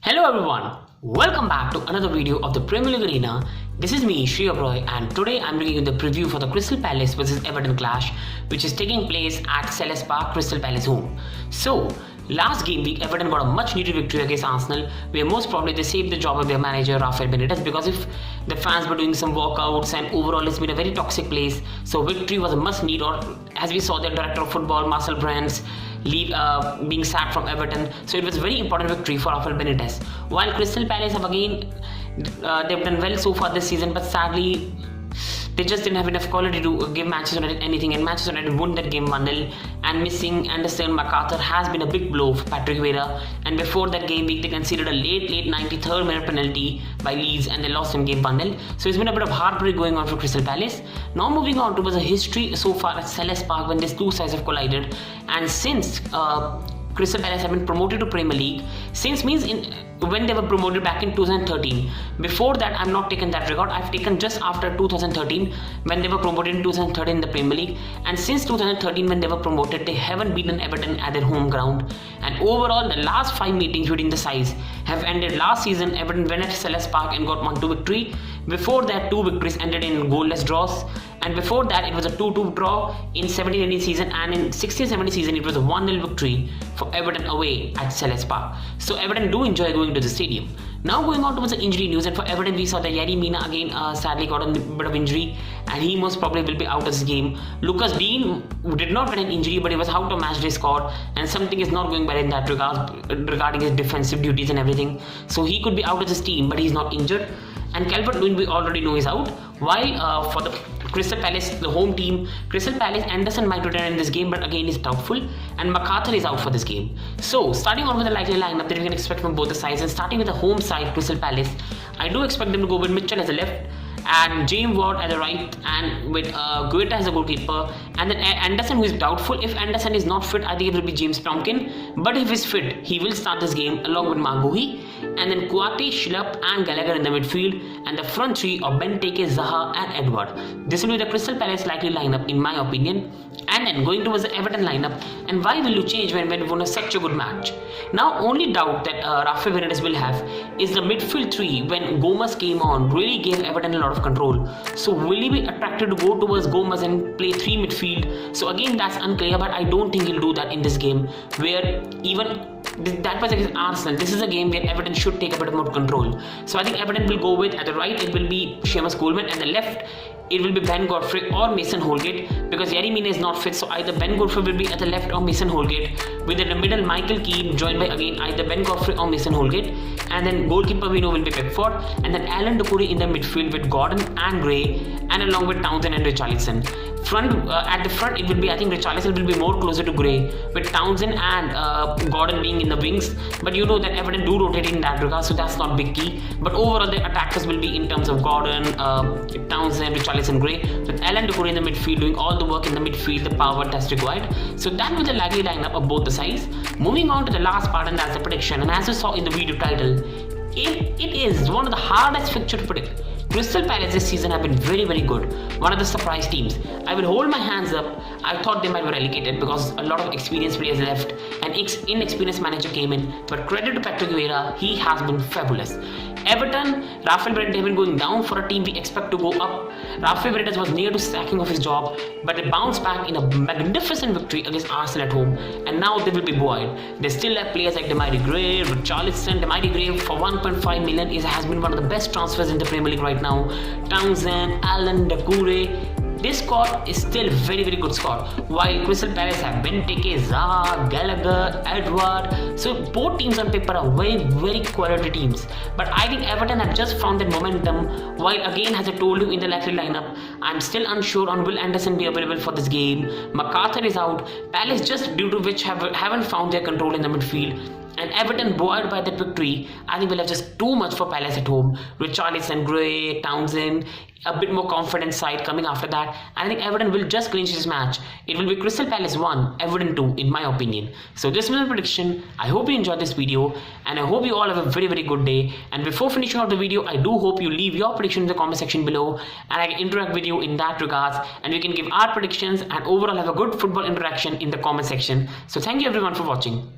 Hello everyone, welcome back to another video of the Premier League Arena. This is me, Sri Abroy, and today I'm bringing you the preview for the Crystal Palace vs Everton clash, which is taking place at Selhurst Park, Crystal Palace home. So, last game week, Everton got a much needed victory against Arsenal, where most probably they saved the job of their manager Rafael Benitez, because if the fans were doing some walkouts and overall it's been a very toxic place, so victory was a must need. Or as we saw, the director of football Marcel Brands being sacked from Everton, so it was a very important victory for Rafael Benitez. While Crystal Palace have again they've done well so far this season, but sadly they just didn't have enough quality to give Manchester United anything, and Manchester United won that game 1-0, and missing Anderson McArthur has been a big blow for Patrick Vieira. And before that game week, they conceded a late 93rd minute penalty by Leeds, and they lost in game 1-0. So it's been a bit of heartbreak going on for Crystal Palace. Now moving on towards a history so far at Selhurst Park when these two sides have collided, and since Crystal Palace have been promoted to Premier League, since means when they were promoted back in 2013. Before that, I've not taken that record. I've taken just after 2013 when they were promoted in 2013 in the Premier League. And since 2013 when they were promoted, they haven't beaten Everton at their home ground. And overall, the last 5 meetings between the sides have ended. Last season, Everton went at Selhurst Park and got 1-2 victory. Before that, 2 victories ended in goalless draws. And before that, it was a 2-2 draw in 17-18 season, and in 16-17 season, it was a 1-0 victory for Everton away at Selhurst Park. So Everton do enjoy going to the stadium. Now going on towards the injury news, and for Everton, we saw that Yerry Mina again sadly got a bit of injury, and he most probably will be out of this game. Lucas Dean did not get an injury, but he was out of matchday squad, and something is not going well in that regard regarding his defensive duties and everything. So he could be out of this team, but he's not injured. And Calvert-Lewin we already know is out. While for the Crystal Palace, the home team, Crystal Palace, Anderson might return in this game, but again is doubtful, and McArthur is out for this game. So starting on with the likely lineup that we can expect from both the sides, and starting with the home side, Crystal Palace, I do expect them to go with Mitchell as a left, and James Ward as a right, and with Guetta as a goalkeeper, and then Anderson, who is doubtful. If Anderson is not fit, I think it will be James Tompkin, but if he's fit, he will start this game along with Maguhi, and then Kouyaté, Schlupp and Gallagher in the midfield, and the front three of Benteke, Zaha and Edward. This will be the Crystal Palace likely lineup in my opinion. And then going towards the Everton lineup, and why will you change when you won such a good match? Now only doubt that Rafael Benitez will have is the midfield three. When Gomez came on, really gave Everton a lot of control. So will he be attracted to go towards Gomez and play 3 midfield? So again, that's unclear, but I don't think he'll do that in this game, where even that was against Arsenal. This is a game where Everton should take a bit more control. So I think Everton will go with, at the right it will be Seamus Coleman, and the left it will be Ben Godfrey or Mason Holgate, because Yerry Mina is not fit. So either Ben Godfrey will be at the left or Mason Holgate, with in the middle Michael Keane joined by again either Ben Godfrey or Mason Holgate, and then goalkeeper we know will be Pickford, and then Alan Doucouré in the midfield with Gordon and Gray, and along with Townsend and Richarlison. At the front it will be, I think Richarlison will be more closer to Gray, with Townsend and Gordon being in the wings, but you know that Everton do rotate in that regard, so that's not big key. But overall the attackers will be in terms of Gordon, Townsend, Richarlison, Gray, with Alan Doucouré in the midfield doing all the work in the midfield, the power that's required. So that was the likely lineup of both the sides. Moving on to the last part, and that's the prediction. And as you saw in the video title, it is one of the hardest fixture to predict. Crystal Palace this season have been very good, one of the surprise teams. I will hold my hands up. I thought they might be relegated because a lot of experienced players left and inexperienced manager came in, but credit to Patrick Vieira, he has been fabulous. Everton, Rafael Benitez have been going down for a team we expect to go up. Rafael Benitez was near to sacking of his job, but they bounced back in a magnificent victory against Arsenal at home, and now they will be buoyed. They still have players like Demarai Gray, Richarlison. Demarai Gray for 1.5 million has been one of the best transfers in the Premier League right now. Townsend, Alan Doucouré. This squad is still very good squad, while Crystal Palace have Benteke, Zaha, Gallagher, Edward. So both teams on paper are very quality teams, but I think Everton have just found that momentum. While again, as I told you in the likely lineup, I'm still unsure on will Anderson be available for this game. McArthur is out. Palace just due to which haven't found their control in the midfield. And Everton, buoyed by that victory, I think will have just too much for Palace at home. Richarlison, Gray, Townsend, a bit more confident side coming after that. I think Everton will just clinch this match. It will be Crystal Palace 1, Everton 2 in my opinion. So this was my prediction. I hope you enjoyed this video, and I hope you all have a very good day. And before finishing off the video, I do hope you leave your prediction in the comment section below, and I can interact with you in that regards, and we can give our predictions and overall have a good football interaction in the comment section. So thank you everyone for watching.